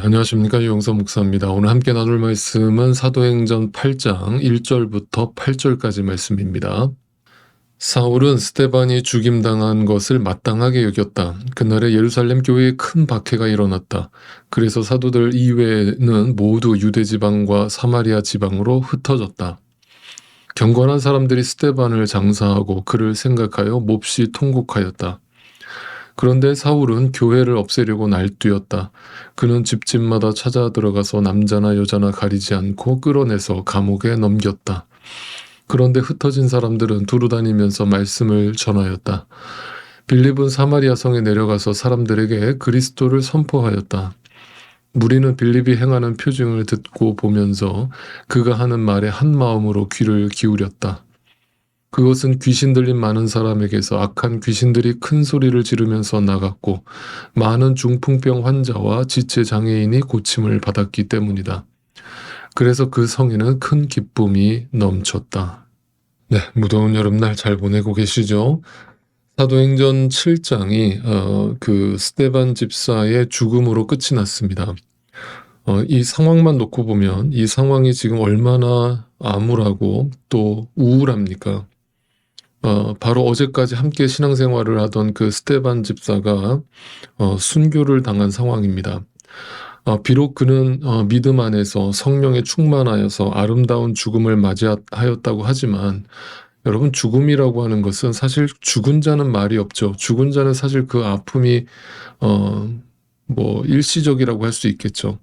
안녕하십니까. 유영선 목사입니다. 오늘 함께 나눌 말씀은 사도행전 8장 1절부터 8절까지 말씀입니다. 사울은 스데반이 죽임당한 것을 마땅하게 여겼다. 그날에 예루살렘 교회에 큰 박해가 일어났다. 그래서 사도들 이외에는 모두 유대 지방과 사마리아 지방으로 흩어졌다. 경건한 사람들이 스데반을 장사하고 그를 생각하여 몹시 통곡하였다. 그런데 사울은 교회를 없애려고 날뛰었다. 그는 집집마다 찾아 들어가서 남자나 여자나 가리지 않고 끌어내서 감옥에 넘겼다. 그런데 흩어진 사람들은 두루다니면서 말씀을 전하였다. 빌립은 사마리아 성에 내려가서 사람들에게 그리스도를 선포하였다. 무리는 빌립이 행하는 표징을 듣고 보면서 그가 하는 말에 한 마음으로 귀를 기울였다. 그것은 귀신 들린 많은 사람에게서 악한 귀신들이 큰 소리를 지르면서 나갔고 많은 중풍병 환자와 지체 장애인이 고침을 받았기 때문이다. 그래서 그 성에는 큰 기쁨이 넘쳤다. 네, 무더운 여름날 잘 보내고 계시죠? 사도행전 7장이 그 스데반 집사의 죽음으로 끝이 났습니다. 이 상황만 놓고 보면 이 상황이 지금 얼마나 암울하고 또 우울합니까? 바로 어제까지 함께 신앙생활을 하던 그 스데반 집사가 순교를 당한 상황입니다. 비록 그는 믿음 안에서 성령에 충만하여서 아름다운 죽음을 맞이하였다고 하지만 여러분, 죽음이라고 하는 것은 사실 죽은 자는 말이 없죠. 죽은 자는 사실 그 아픔이 일시적이라고 할 수 있겠죠.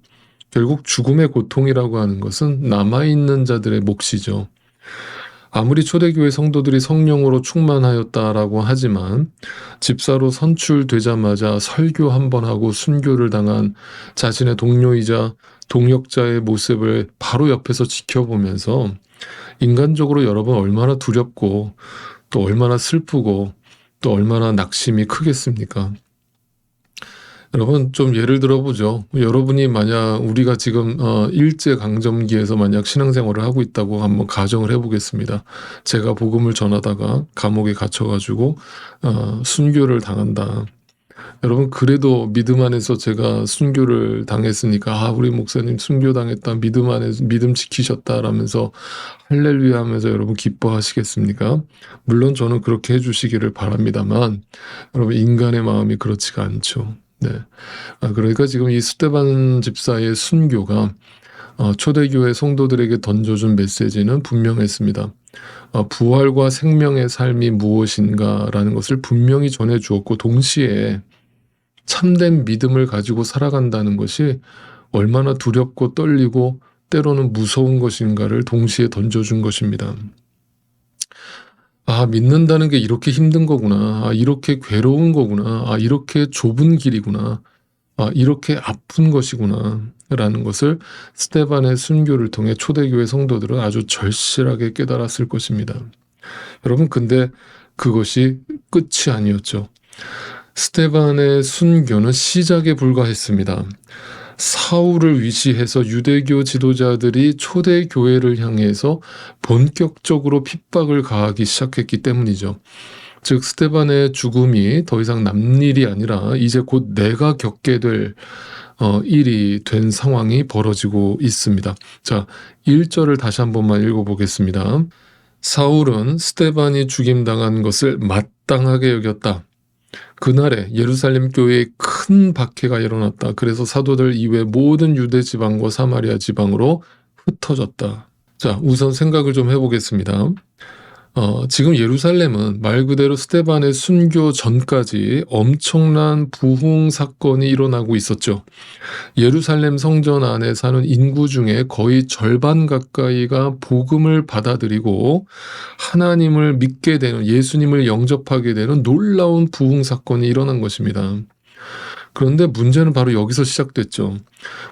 결국 죽음의 고통이라고 하는 것은 남아있는 자들의 몫이죠. 아무리 초대교회 성도들이 성령으로 충만하였다라고 하지만 집사로 선출되자마자 설교 한 번 하고 순교를 당한 자신의 동료이자 동역자의 모습을 바로 옆에서 지켜보면서 인간적으로 여러분 얼마나 두렵고 또 얼마나 슬프고 또 얼마나 낙심이 크겠습니까? 여러분 좀 예를 들어보죠. 여러분이 만약 우리가 지금 일제강점기에서 만약 신앙생활을 하고 있다고 한번 가정을 해보겠습니다. 제가 복음을 전하다가 감옥에 갇혀가지고 순교를 당한다. 여러분 그래도 믿음 안에서 제가 순교를 당했으니까 우리 목사님 순교당했다, 믿음 안에서 믿음 지키셨다라면서 할렐루야 하면서 여러분 기뻐하시겠습니까? 물론 저는 그렇게 해주시기를 바랍니다만 여러분 인간의 마음이 그렇지가 않죠. 네. 그러니까 지금 이 스데반 집사의 순교가 초대교회 성도들에게 던져준 메시지는 분명했습니다. 부활과 생명의 삶이 무엇인가라는 것을 분명히 전해주었고 동시에 참된 믿음을 가지고 살아간다는 것이 얼마나 두렵고 떨리고 때로는 무서운 것인가를 동시에 던져준 것입니다. 믿는다는 게 이렇게 힘든 거구나. 이렇게 괴로운 거구나. 이렇게 좁은 길이구나. 이렇게 아픈 것이구나. 라는 것을 스데반의 순교를 통해 초대교회 성도들은 아주 절실하게 깨달았을 것입니다. 여러분, 근데 그것이 끝이 아니었죠. 스데반의 순교는 시작에 불과했습니다. 사울을 위시해서 유대교 지도자들이 초대교회를 향해서 본격적으로 핍박을 가하기 시작했기 때문이죠. 즉 스데반의 죽음이 더 이상 남일이 아니라 이제 곧 내가 겪게 될 일이 된 상황이 벌어지고 있습니다. 자, 1절을 다시 한 번만 읽어보겠습니다. 사울은 스데반이 죽임당한 것을 마땅하게 여겼다. 그날에 예루살렘 교회에 큰 박해가 일어났다. 그래서 사도들 이외 모든 유대 지방과 사마리아 지방으로 흩어졌다. 자, 우선 생각을 좀 해보겠습니다. 지금 예루살렘은 말 그대로 스데반의 순교 전까지 엄청난 부흥 사건이 일어나고 있었죠. 예루살렘 성전 안에 사는 인구 중에 거의 절반 가까이가 복음을 받아들이고 하나님을 믿게 되는, 예수님을 영접하게 되는 놀라운 부흥 사건이 일어난 것입니다. 그런데 문제는 바로 여기서 시작됐죠.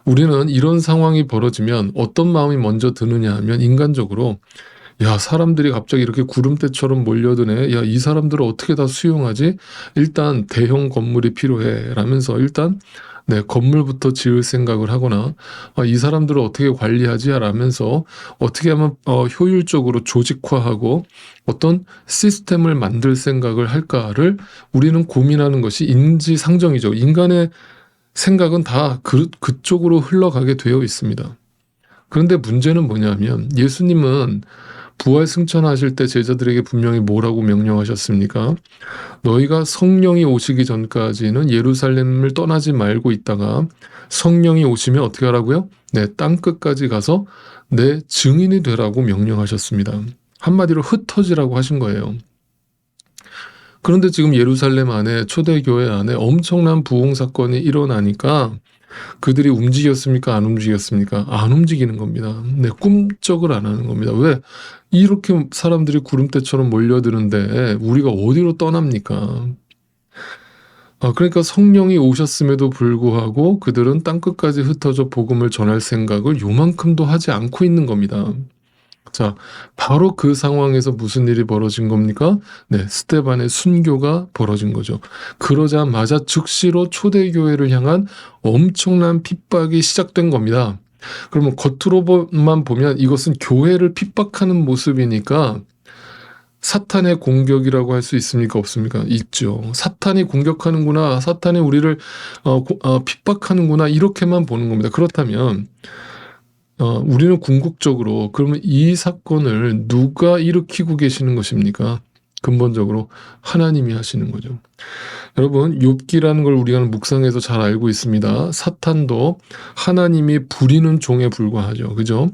우리는 이런 상황이 벌어지면 어떤 마음이 먼저 드느냐 하면 인간적으로 사람들이 갑자기 이렇게 구름대처럼 몰려드네. 이 사람들을 어떻게 다 수용하지? 일단 대형 건물이 필요해. 라면서 일단 건물부터 지을 생각을 하거나 이 사람들을 어떻게 관리하지? 라면서 어떻게 하면 효율적으로 조직화하고 어떤 시스템을 만들 생각을 할까를 우리는 고민하는 것이 인지상정이죠. 인간의 생각은 다 그쪽으로 흘러가게 되어 있습니다. 그런데 문제는 뭐냐면 예수님은 부활 승천하실 때 제자들에게 분명히 뭐라고 명령하셨습니까? 너희가 성령이 오시기 전까지는 예루살렘을 떠나지 말고 있다가 성령이 오시면 어떻게 하라고요? 네, 땅끝까지 가서 내 증인이 되라고 명령하셨습니다. 한마디로 흩어지라고 하신 거예요. 그런데 지금 예루살렘 안에, 초대교회 안에 엄청난 부흥 사건이 일어나니까 그들이 움직였습니까? 안 움직였습니까? 안 움직이는 겁니다. 네, 꿈쩍을 안 하는 겁니다. 왜? 이렇게 사람들이 구름대처럼 몰려드는데 우리가 어디로 떠납니까? 그러니까 성령이 오셨음에도 불구하고 그들은 땅끝까지 흩어져 복음을 전할 생각을 요만큼도 하지 않고 있는 겁니다. 자, 바로 그 상황에서 무슨 일이 벌어진 겁니까? 네, 스데반의 순교가 벌어진 거죠. 그러자마자 즉시로 초대교회를 향한 엄청난 핍박이 시작된 겁니다. 그러면 겉으로만 보면 이것은 교회를 핍박하는 모습이니까 사탄의 공격이라고 할 수 있습니까? 없습니까? 있죠. 사탄이 공격하는구나, 사탄이 우리를 핍박하는구나, 이렇게만 보는 겁니다. 그렇다면 우리는 궁극적으로 그러면 이 사건을 누가 일으키고 계시는 것입니까? 근본적으로 하나님이 하시는 거죠. 여러분, 욥기라는 걸 우리가 묵상해서 잘 알고 있습니다. 사탄도 하나님이 부리는 종에 불과하죠. 그죠?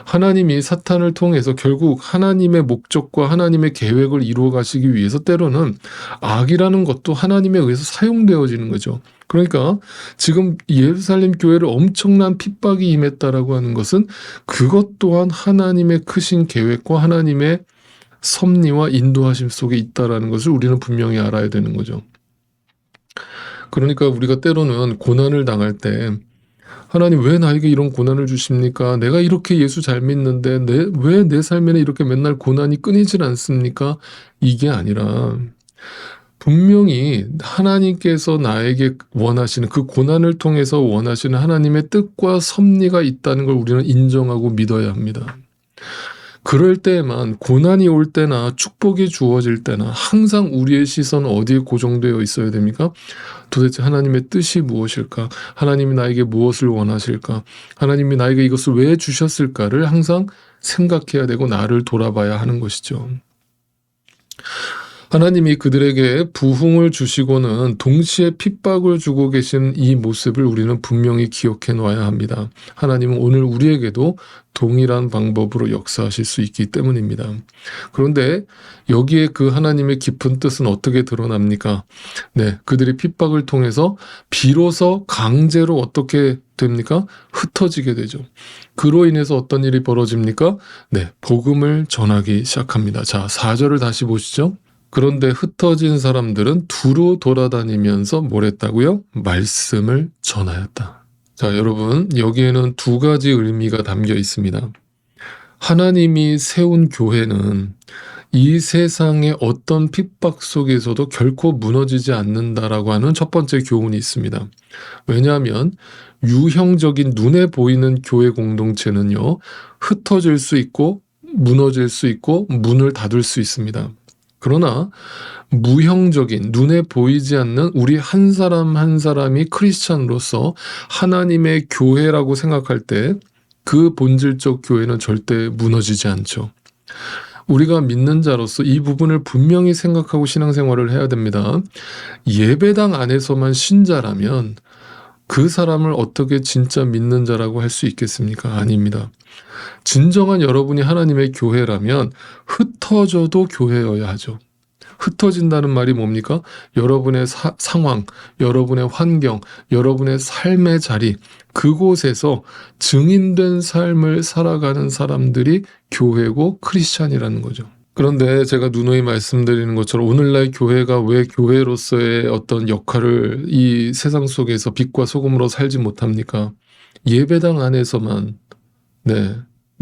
하나님이 사탄을 통해서 결국 하나님의 목적과 하나님의 계획을 이루어 가시기 위해서 때로는 악이라는 것도 하나님에 의해서 사용되어지는 거죠. 그러니까 지금 예루살렘 교회를 엄청난 핍박이 임했다라고 하는 것은 그것 또한 하나님의 크신 계획과 하나님의 섭리와 인도하심 속에 있다라는 것을 우리는 분명히 알아야 되는 거죠. 그러니까 우리가 때로는 고난을 당할 때 하나님 왜 나에게 이런 고난을 주십니까? 내가 이렇게 예수 잘 믿는데 왜 내 삶에는 이렇게 맨날 고난이 끊이질 않습니까? 이게 아니라 분명히 하나님께서 나에게 원하시는 그 고난을 통해서 원하시는 하나님의 뜻과 섭리가 있다는 걸 우리는 인정하고 믿어야 합니다. 그럴 때에만 고난이 올 때나 축복이 주어질 때나 항상 우리의 시선은 어디에 고정되어 있어야 됩니까? 도대체 하나님의 뜻이 무엇일까? 하나님이 나에게 무엇을 원하실까? 하나님이 나에게 이것을 왜 주셨을까를 항상 생각해야 되고 나를 돌아봐야 하는 것이죠. 하나님이 그들에게 부흥을 주시고는 동시에 핍박을 주고 계신 이 모습을 우리는 분명히 기억해 놔야 합니다. 하나님은 오늘 우리에게도 동일한 방법으로 역사하실 수 있기 때문입니다. 그런데 여기에 그 하나님의 깊은 뜻은 어떻게 드러납니까? 네, 그들이 핍박을 통해서 비로소 강제로 어떻게 됩니까? 흩어지게 되죠. 그로 인해서 어떤 일이 벌어집니까? 네, 복음을 전하기 시작합니다. 자, 4절을 다시 보시죠. 그런데 흩어진 사람들은 두루 돌아다니면서 뭘 했다고요? 말씀을 전하였다. 자, 여러분, 여기에는 두 가지 의미가 담겨 있습니다. 하나님이 세운 교회는 이 세상의 어떤 핍박 속에서도 결코 무너지지 않는다라고 하는 첫 번째 교훈이 있습니다. 왜냐하면 유형적인 눈에 보이는 교회 공동체는요, 흩어질 수 있고 무너질 수 있고 문을 닫을 수 있습니다. 그러나 무형적인 눈에 보이지 않는 우리 한 사람 한 사람이 크리스찬으로서 하나님의 교회라고 생각할 때 그 본질적 교회는 절대 무너지지 않죠. 우리가 믿는 자로서 이 부분을 분명히 생각하고 신앙생활을 해야 됩니다. 예배당 안에서만 신자라면 그 사람을 어떻게 진짜 믿는 자라고 할 수 있겠습니까? 아닙니다. 진정한 여러분이 하나님의 교회라면 흩어져도 교회여야 하죠. 흩어진다는 말이 뭡니까? 여러분의 상황, 여러분의 환경, 여러분의 삶의 자리, 그곳에서 증인된 삶을 살아가는 사람들이 교회고 크리스찬이라는 거죠. 그런데 제가 누누이 말씀드리는 것처럼 오늘날 교회가 왜 교회로서의 어떤 역할을 이 세상 속에서 빛과 소금으로 살지 못합니까? 예배당 안에서만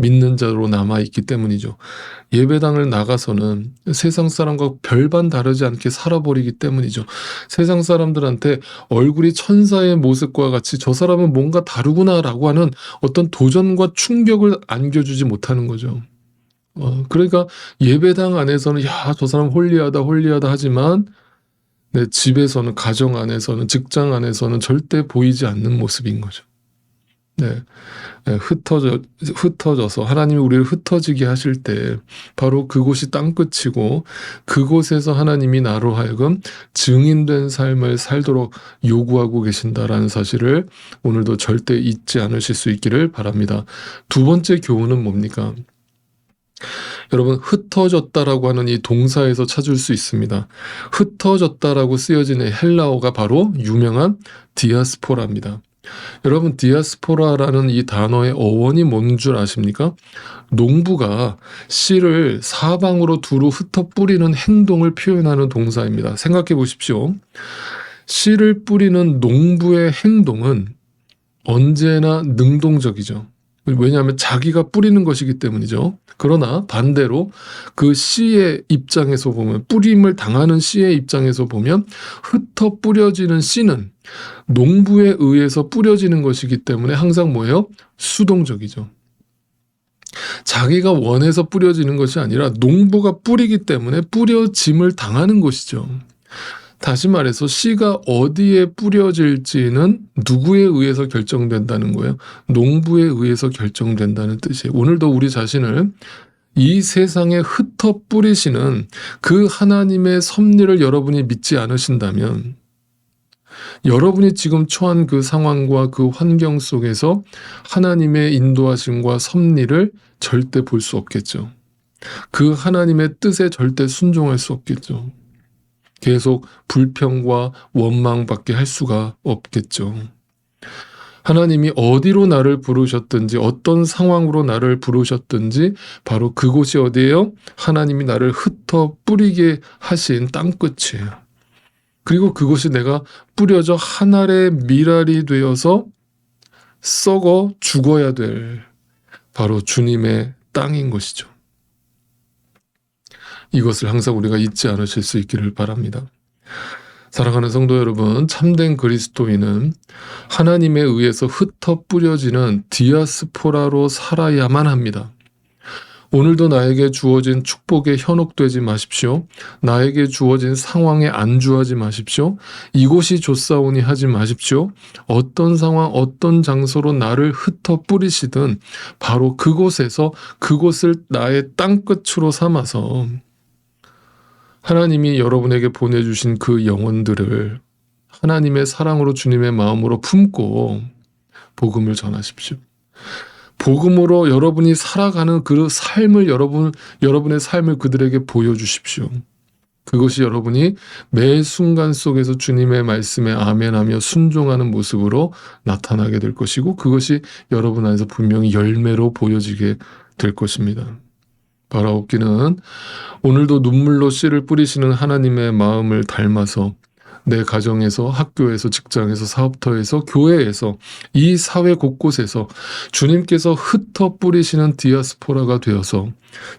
믿는 자로 남아있기 때문이죠. 예배당을 나가서는 세상 사람과 별반 다르지 않게 살아버리기 때문이죠. 세상 사람들한테 얼굴이 천사의 모습과 같이 저 사람은 뭔가 다르구나라고 하는 어떤 도전과 충격을 안겨주지 못하는 거죠. 그러니까 예배당 안에서는 야, 저 사람 홀리하다 하지만 내 집에서는, 가정 안에서는, 직장 안에서는 절대 보이지 않는 모습인 거죠. 네. 흩어져서 하나님이 우리를 흩어지게 하실 때 바로 그곳이 땅끝이고, 그곳에서 하나님이 나로 하여금 증인된 삶을 살도록 요구하고 계신다라는 사실을 오늘도 절대 잊지 않으실 수 있기를 바랍니다. 두 번째 교훈은 뭡니까? 여러분, 흩어졌다라고 하는 이 동사에서 찾을 수 있습니다. 흩어졌다라고 쓰여지는 헬라어가 바로 유명한 디아스포라입니다. 여러분, 디아스포라라는 이 단어의 어원이 뭔 줄 아십니까? 농부가 씨를 사방으로 두루 흩어 뿌리는 행동을 표현하는 동사입니다. 생각해 보십시오. 씨를 뿌리는 농부의 행동은 언제나 능동적이죠. 왜냐하면 자기가 뿌리는 것이기 때문이죠. 그러나 반대로 그 씨의 입장에서 보면, 뿌림을 당하는 씨의 입장에서 보면 흩어 뿌려지는 씨는 농부에 의해서 뿌려지는 것이기 때문에 항상 뭐예요? 수동적이죠. 자기가 원해서 뿌려지는 것이 아니라 농부가 뿌리기 때문에 뿌려짐을 당하는 것이죠. 다시 말해서 씨가 어디에 뿌려질지는 누구에 의해서 결정된다는 거예요? 농부에 의해서 결정된다는 뜻이에요. 오늘도 우리 자신을 이 세상에 흩어 뿌리시는 그 하나님의 섭리를 여러분이 믿지 않으신다면, 여러분이 지금 처한 그 상황과 그 환경 속에서 하나님의 인도하심과 섭리를 절대 볼 수 없겠죠. 그 하나님의 뜻에 절대 순종할 수 없겠죠. 계속 불평과 원망밖에 할 수가 없겠죠. 하나님이 어디로 나를 부르셨든지, 어떤 상황으로 나를 부르셨든지 바로 그곳이 어디예요? 하나님이 나를 흩어 뿌리게 하신 땅끝이에요. 그리고 그곳이 내가 뿌려져 한 알의 밀알이 되어서 썩어 죽어야 될 바로 주님의 땅인 것이죠. 이것을 항상 우리가 잊지 않으실 수 있기를 바랍니다. 사랑하는 성도 여러분, 참된 그리스도인은 하나님에 의해서 흩어 뿌려지는 디아스포라로 살아야만 합니다. 오늘도 나에게 주어진 축복에 현혹되지 마십시오. 나에게 주어진 상황에 안주하지 마십시오. 이곳이 좋사오니 하지 마십시오. 어떤 상황, 어떤 장소로 나를 흩어 뿌리시든 바로 그곳에서 그곳을 나의 땅끝으로 삼아서 하나님이 여러분에게 보내주신 그 영혼들을 하나님의 사랑으로, 주님의 마음으로 품고 복음을 전하십시오. 복음으로 여러분이 살아가는 그 삶을 여러분의 삶을 그들에게 보여주십시오. 그것이 여러분이 매 순간 속에서 주님의 말씀에 아멘하며 순종하는 모습으로 나타나게 될 것이고, 그것이 여러분 안에서 분명히 열매로 보여지게 될 것입니다. 바라옵기는 오늘도 눈물로 씨를 뿌리시는 하나님의 마음을 닮아서 내 가정에서, 학교에서, 직장에서, 사업터에서, 교회에서, 이 사회 곳곳에서 주님께서 흩어 뿌리시는 디아스포라가 되어서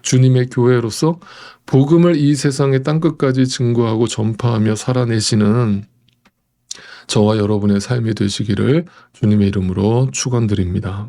주님의 교회로서 복음을 이 세상의 땅끝까지 증거하고 전파하며 살아내시는 저와 여러분의 삶이 되시기를 주님의 이름으로 축원드립니다.